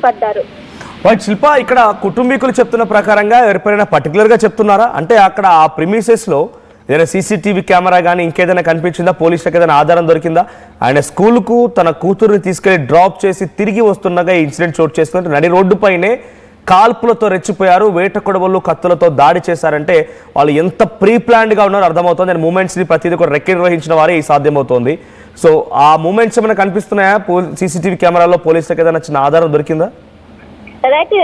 పాల్పడ్డారు. శిల్ప, ఇక్కడ కుటుంబీకులు చెప్తున్న ప్రకారంగా ఎవరిపైనా పర్టికులర్గా చెప్తున్నారా? అంటే అక్కడ ఆ ప్రిమిసెస్లో ఏదైనా సీసీటీవీ కెమెరా కానీ ఇంకేదైనా కనిపించిందా? పోలీసులకు ఏదైనా ఆధారం దొరికిందా? ఆయన స్కూల్కు తన కూతురుని తీసుకెళ్లి డ్రాప్ చేసి తిరిగి వస్తుండగా ఈ ఇన్సిడెంట్ చోటు చేసుకుంటే నడి రోడ్డుపైనే కాల్పులతో రెచ్చిపోయారు, వేట కొడవళ్ళు కత్తులతో దాడి చేశారంటే వాళ్ళు ఎంత ప్రీ ప్లాన్డ్గా ఉన్నారో అర్థమవుతుంది. నేను మూమెంట్స్ని ప్రతిదీ కూడా రెక్కి నిర్వహించిన వారే ఈ సాధ్యమవుతోంది. సో ఆ మూమెంట్స్ ఏమైనా కనిపిస్తున్నాయా? సీసీటీవీ కెమెరాలో పోలీసులకు ఏదైనా చిన్న ఆధారం దొరికిందా? రైట్,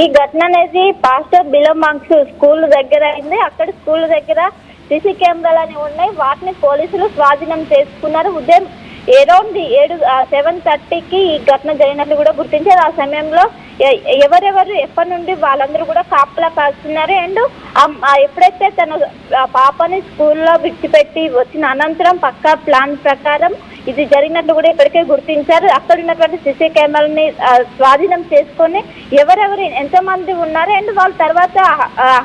ఈ ఘటన అనేది పాస్టర్ బిలోమాంగ్స్ స్కూల్ దగ్గర అయింది. అక్కడ స్కూల్ దగ్గర సీసీ కెమెరాలు అనేవి ఉన్నాయి. వాటిని పోలీసులు స్వాధీనం చేసుకున్నారు. ఉదయం అరౌండ్ 7:30కి ఈ ఘటన జరిగినట్లు కూడా గుర్తించారు. ఆ సమయంలో ఎవరెవరు ఎప్పటి నుండి వాళ్ళందరూ కూడా కాపలా కాస్తున్నారు. అండ్ ఎప్పుడైతే తన పాపని స్కూల్లో విడిచిపెట్టి వచ్చిన అనంతరం పక్కా ప్లాన్ ప్రకారం ఇది జరిగినట్లు కూడా ఇప్పటికే గుర్తించారు. అక్కడ ఉన్నటువంటి సీసీ కెమెరాని స్వాధీనం చేసుకొని ఎవరెవరు ఎంతమంది ఉన్నారు అండ్ వాళ్ళ తర్వాత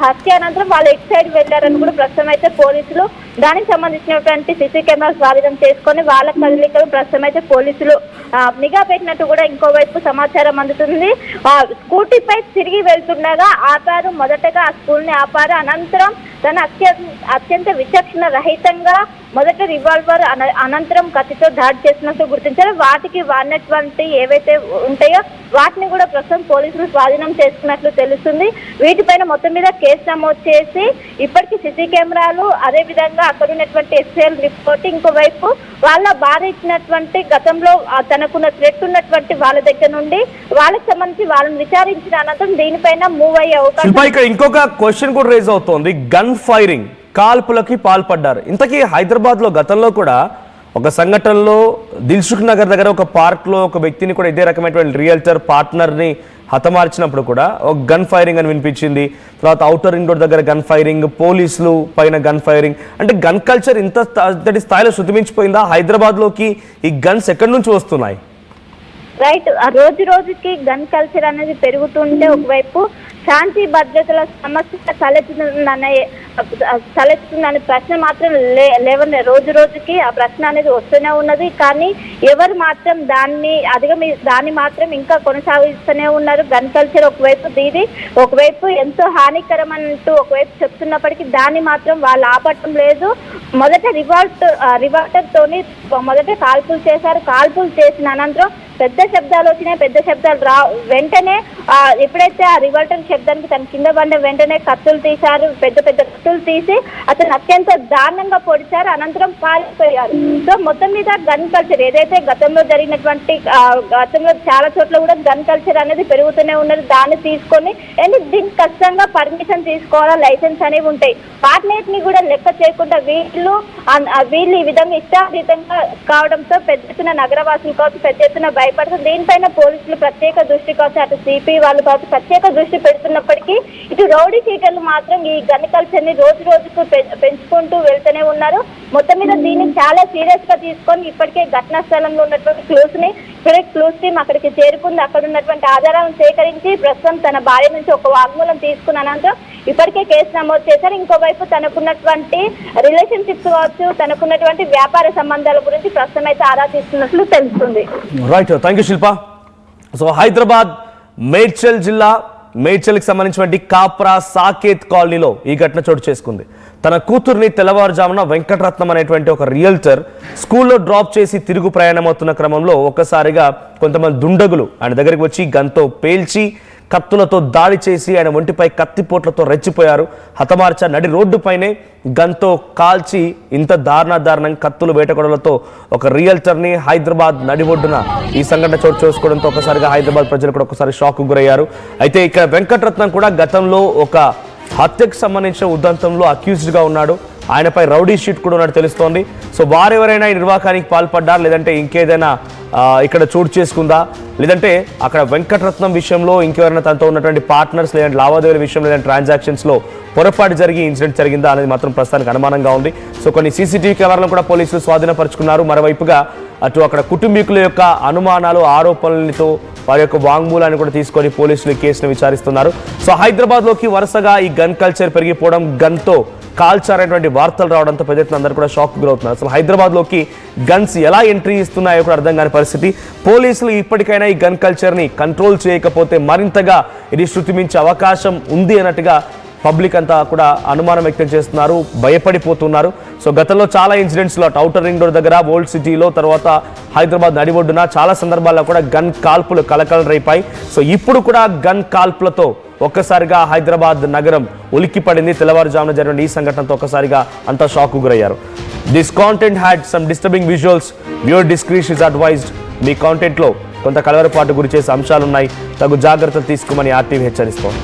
హత్య అనంతరం వాళ్ళు ఎటు సైడ్ వెళ్ళారని కూడా ప్రస్తుతం అయితే పోలీసులు దానికి సంబంధించినటువంటి సీసీ కెమెరా స్వాధీనం చేసుకొని వాళ్ళ కదలికలు ప్రస్తుతం అయితే పోలీసులు నిఘా పెట్టినట్టు కూడా ఇంకోవైపు సమాచారం అందుతుంది. స్కూటీపై తిరిగి వెళ్తుండగా ఆపారు. మొదటగా ఆ స్కూల్ని ఆపారు. అనంతరం తన అత్యంత విచక్షణ రహితంగా మొదట రివాల్వర్ అనంతరం కత్తితో దాడి చేసినట్టు గుర్తించారు. వాటికి వాడినటువంటి ఏవైతే ఉంటాయో వాటిని కూడా ప్రస్తుతం పోలీసులు స్వాధీనం చేసుకున్నట్లు తెలుస్తుంది. వీటిపైన మొత్తం మీద కేసు నమోదు చేసి ఇప్పటికీ సీసీ కెమెరాలు అదే విధంగా అక్కడ ఉన్నటువంటి ఎస్ఐఎల్ రిపోర్ట్, ఇంకోవైపు వాళ్ళ భార్య ఇచ్చినటువంటి గతంలో తనకున్న థ్రెట్ ఉన్నటువంటి వాళ్ళ దగ్గర నుండి వాళ్ళకి సంబంధించి వాళ్ళని విచారించిన అనంతరం దీనిపైన మూవ్ అయ్యే అవకాశం. ఇంకొక క్వశ్చన్ కూడా రేజ్ అవుతోంది. గన్ ఫైరింగ్ కాల్పులకి పాల్పడ్డారు. ఇంతకీ హైదరాబాద్ లో గతంలో కూడా ఒక సంఘటనలో దిల్సుఖ్ నగర్ దగ్గర ఒక పార్క్ లో ఒక వ్యక్తిని కూడా ఇదే రకమైనటువంటి రియల్టర్ పార్ట్నర్ ని హతమార్చినప్పుడు కూడా ఒక గన్ ఫైరింగ్ అని వినిపించింది. తర్వాత ఔటర్ రింగ్ రోడ్ దగ్గర గన్ ఫైరింగ్, పోలీసులు పైన గన్ ఫైరింగ్. అంటే గన్ కల్చర్ ఇంతటి స్థాయిలో శృతిమించిపోయిందా? హైదరాబాద్ లోకి ఈ గన్స్ ఎక్కడి నుంచి వస్తున్నాయి? రైట్, రోజు రోజుకి గన్ కల్చర్ అనేది పెరుగుతుంటే ఒకవైపు శాంతి భద్రతల సమస్య తలెత్తుతుందనే ప్రశ్న మాత్రం లేవనే రోజు రోజుకి ఆ ప్రశ్న అనేది వస్తూనే ఉన్నది. కానీ ఎవరు మాత్రం దాన్ని మాత్రం ఇంకా కొనసాగిస్తూనే ఉన్నారు. గన్ కల్చర్ ఒకవైపు ఎంతో హానికరం అంటూ ఒకవైపు చెప్తున్నప్పటికీ దాన్ని మాత్రం వాళ్ళు ఆపటం లేదు. మొదట రివాల్టర్ తోని మొదట కాల్పులు చేశారు. కాల్పులు చేసిన అనంతరం పెద్ద శబ్దాలు వచ్చినాయి. పెద్ద శబ్దాలు వెంటనే ఎప్పుడైతే ఆ రివాల్టర్ శబ్దానికి తన కింద పడిన వెంటనే కత్తులు తీశారు. పెద్ద పెద్ద కత్తులు తీసి అతను అత్యంత దారుణంగా పొడిచారు. అనంతరం పారిపోయారు. సో మొత్తం మీద గన్ కల్చర్ ఏదైతే గతంలో చాలా చోట్ల కూడా గన్ కల్చర్ అనేది పెరుగుతూనే ఉన్నది. దాన్ని తీసుకొని అండ్ దీనికి ఖచ్చితంగా పర్మిషన్ తీసుకోవాలా, లైసెన్స్ అనేవి ఉంటాయి. వాటిని కూడా లెక్క చేయకుండా వీళ్ళు ఈ విధంగా ఇష్టాతీతంగా కావడంతో పెద్ద ఎత్తున నగరవాసులు కావచ్చు పెద్ద ఎత్తున భయపడుతుంది. దీనిపైన పోలీసులు ప్రత్యేక దృష్టి కావచ్చు, అటు సిపి వాళ్ళు కావచ్చు ప్రత్యేక దృష్టి పెడుతున్నప్పటికీ ఇటు రౌడీ షీటర్లు మాత్రం ఈ గన్ కల్చర్ ని రోజు రోజుకు పెంచుకుంటూ వెళ్తూనే ఉన్నారు. మొత్తం మీద దీన్ని చాలా సీరియస్ గా తీసుకొని ఇప్పటికే ఘటనా స్థలంలో ఉన్నటువంటి క్లూస్ టీమ్ అక్కడికి చేరుకుంది. అక్కడ ఉన్నటువంటి ఆధారాలను సేకరించి ప్రస్తుతం తన భార్య నుంచి ఒక వాగ్మూలం తీసుకున్న అనంతరం ఇప్పటికే కేసు నమోదు చేశారు. ఇంకోవైపు తనకున్నటువంటి రిలేషన్షిప్స్ కావచ్చు, తనకున్నటువంటి వ్యాపార సంబంధాల గురించి ప్రస్తుతం అయితే ఆరా తీస్తున్నట్లు తెలుస్తుంది. Right, thank you Shilpa. So Hyderabad Medchal జిల్లా మేడ్చల్కి సంబంధించినటువంటి కాప్రా సాకేత్ కాలనీలో ఈ ఘటన చోటు చేసుకుంది. తన కూతుర్ని తెల్లవారుజామున వెంకటరత్నం అనేటువంటి ఒక రియల్టర్ స్కూల్లో డ్రాప్ చేసి తిరుగు ప్రయాణమవుతున్న క్రమంలో ఒక్కసారిగా కొంతమంది దుండగులు ఆయన దగ్గరికి వచ్చి గన్తో పేల్చి కత్తులతో దాడి చేసి ఆయన ఒంటిపై కత్తిపోట్లతో రెచ్చిపోయారు. హతమార్చ నడి రోడ్డుపైనే గన్తో కాల్చి ఇంత దారుణంగా కత్తులు వేటకొడలతో ఒక రియల్టర్ని హైదరాబాద్ నడి ఒడ్డున ఈ సంఘటన చోటు చేసుకోవడంతో ఒకసారిగా హైదరాబాద్ ప్రజలు కూడా ఒకసారి షాక్ గురయ్యారు. అయితే ఇక్కడ వెంకటరత్నం కూడా గతంలో ఒక హత్యకు సంబంధించిన ఉదంతంలో అక్యూజ్డ్గా ఉన్నాడు. ఆయనపై రౌడీ షీట్ కూడా ఉన్నట్టు తెలుస్తోంది. సో వారెవరైనా ఈ నిర్వాకానికి పాల్పడ్డారు, లేదంటే ఇంకేదైనా ఇక్కడ చోటు చేసుకుందా, లేదంటే అక్కడ వెంకటరత్నం విషయంలో ఇంకెవరైనా తనతో ఉన్నటువంటి పార్ట్నర్స్ లేదంటే లావాదేవీల విషయంలో లేదంటే ట్రాన్సాక్షన్స్లో పొరపాటు జరిగి ఇన్సిడెంట్ జరిగిందా అనేది మాత్రం ప్రస్తుతానికి అనుమానంగా ఉంది. సో కొన్ని సీసీటీవీ కెమెరాలను కూడా పోలీసులు స్వాధీనపరుచుకున్నారు. మరోవైపుగా అటు అక్కడ కుటుంబీకుల యొక్క అనుమానాలు ఆరోపణలతో వారి యొక్క వాంగ్మూలాన్ని కూడా తీసుకొని పోలీసులు ఈ కేసును విచారిస్తున్నారు. సో హైదరాబాద్లోకి వరుసగా ఈ గన్ కల్చర్ పెరిగిపోవడం, గన్తో కాల్చారనేటువంటి వార్తలు రావడంతో పెద్ద ఎత్తున అందరూ కూడా షాక్ గురవుతున్నారు. అసలు హైదరాబాద్లోకి గన్స్ ఎలా ఎంట్రీ ఇస్తున్నాయో కూడా అర్థం కాని పరిస్థితి. పోలీసులు ఇప్పటికైనా ఈ గన్ కల్చర్ని కంట్రోల్ చేయకపోతే మరింతగా ఇది శృతి మించే అవకాశం ఉంది అన్నట్టుగా పబ్లిక్ అంతా కూడా అనుమానం వ్యక్తం చేస్తున్నారు, భయపడిపోతున్నారు. సో గతంలో చాలా ఇన్సిడెంట్స్లో ఔటర్ రింగ్ రోడ్ దగ్గర, ఓల్డ్ సిటీలో, తర్వాత హైదరాబాద్ నడిబొడ్డున చాలా సందర్భాల్లో కూడా గన్ కాల్పులు కలకలం రేపాయి. సో ఇప్పుడు కూడా గన్ కాల్పులతో ఒక్కసారిగా హైదరాబాద్ నగరం ఉలిక్కి పడింది. తెల్లవారుజామున జరిగిన ఈ సంఘటనతో ఒక్కసారిగా అంతా షాక్ గురయ్యారు. This content had some disturbing visuals. Viewer discretion is advised. మీ కాంటెంట్లో కొంత కలవరపాటు గురి చేసే అంశాలున్నాయి, తగు జాగ్రత్తలు తీసుకోమని ఆర్టీవీ హెచ్చరిస్తోంది.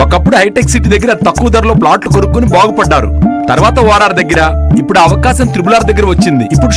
ఒకప్పుడు హైటెక్ సిటీ దగ్గర తక్కువ ధరలో ప్లాట్లు కొనుక్కుని బాగుపడ్డారు. తర్వాత ఓఆర్ఆర్ దగ్గర, ఇప్పుడు అవకాశం త్రిబుల్ ఆర్ దగ్గర వచ్చింది. ఇప్పుడు